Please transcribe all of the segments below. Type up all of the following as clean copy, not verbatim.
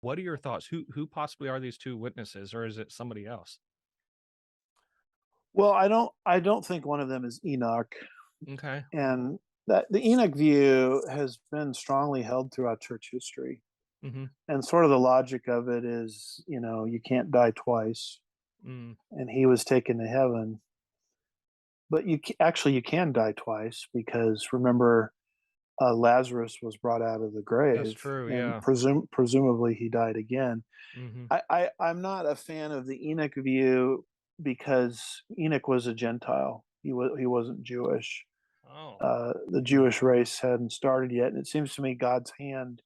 What are your thoughts? Who possibly are these two witnesses, or is it somebody else? Well, I don't think one of them is Enoch, Okay. and that the Enoch view has been strongly held throughout church history. Mm-hmm. And sort of the logic of it is, you can't die twice, Mm. and he was taken to heaven. But actually you can die twice, because remember, Lazarus was brought out of the That's grave, true. and Yeah. presumably he died again. Mm-hmm. I'm not a fan of the Enoch view, because Enoch was a Gentile. He wasn't Jewish. Oh. The Jewish race hadn't started yet, and it seems to me God's hand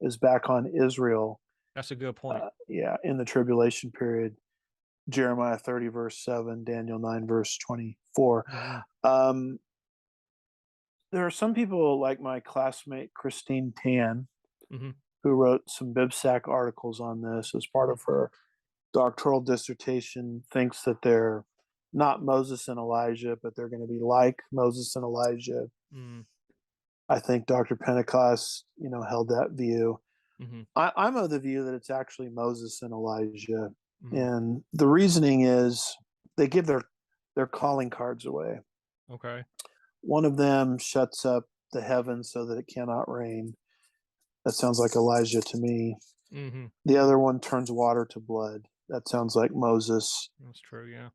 is back on Israel. That's a good point. Yeah, in the tribulation period. Jeremiah 30 verse 7, Daniel 9 verse 24. Mm-hmm. Um, there are some people like my classmate Christine Tan, Mm-hmm. who wrote some BibSac articles on this as part of her doctoral dissertation, thinks that they're not Moses and Elijah, but they're going to be like Moses and Elijah. Mm-hmm. I think Dr. Pentecost, held that view. Mm-hmm. I'm of the view that it's actually Moses and Elijah. Mm-hmm. And the reasoning is they give their calling cards away. Okay. One of them shuts up the heavens so that it cannot rain. That sounds like Elijah to me. Mm-hmm. The other one turns water to blood. That sounds like Moses. That's true. Yeah.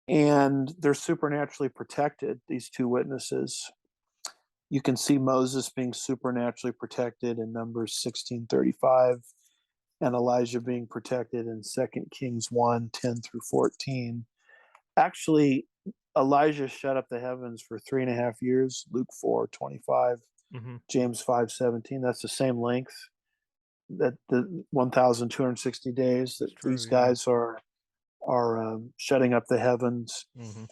And they're supernaturally protected, these two witnesses. You can see Moses being supernaturally protected in Numbers 16:35, and Elijah being protected in 2 Kings 1:10 through 14. Actually, Elijah shut up the heavens for 3.5 years, Luke 4:25, Mm-hmm. James 5:17. That's the same length, that the 1,260 days that That's true. these Yeah. guys are shutting up the heavens, Mm-hmm.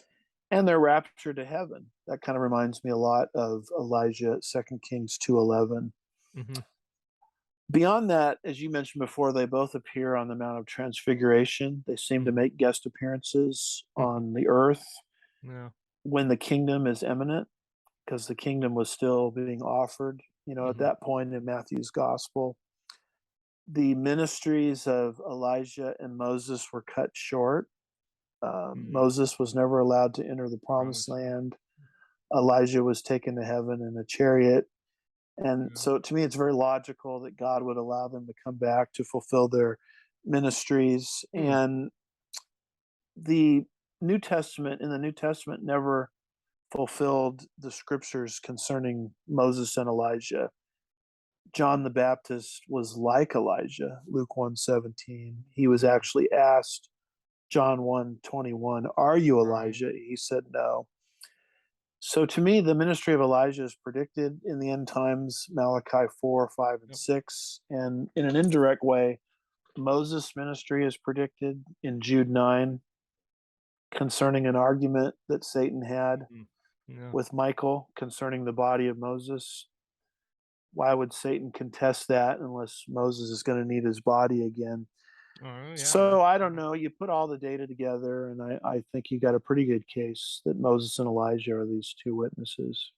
and they're raptured to heaven. That kind of reminds me a lot of Elijah, 2 Kings 2:11. Mm-hmm. Beyond that, as you mentioned before, they both appear on the Mount of Transfiguration. They seem to Mm-hmm. make guest appearances on the earth Yeah. when the kingdom is imminent, because the kingdom was still being offered, at Mm-hmm. that point in Matthew's gospel. The ministries of Elijah and Moses were cut short. Mm-hmm. Moses was never allowed to enter the promised Promise. land. Elijah was taken to heaven in a chariot. And Yeah. so to me, it's very logical that God would allow them to come back to fulfill their ministries. Hmm. And the New Testament never fulfilled the scriptures concerning Moses and Elijah. John the Baptist was like Elijah, Luke 1:17. He was actually asked, John 1:21, "Are you Right. Elijah?" He said no. So to me, the ministry of Elijah is predicted in the end times, Malachi 4, 5, and Yep. 6. And in an indirect way, Moses' ministry is predicted in Jude 9, concerning an argument that Satan had Mm. Yeah. with Michael concerning the body of Moses. Why would Satan contest that unless Moses is going to need his body again? Oh yeah. So I don't know. You put all the data together, and I think you got a pretty good case that Moses and Elijah are these two witnesses.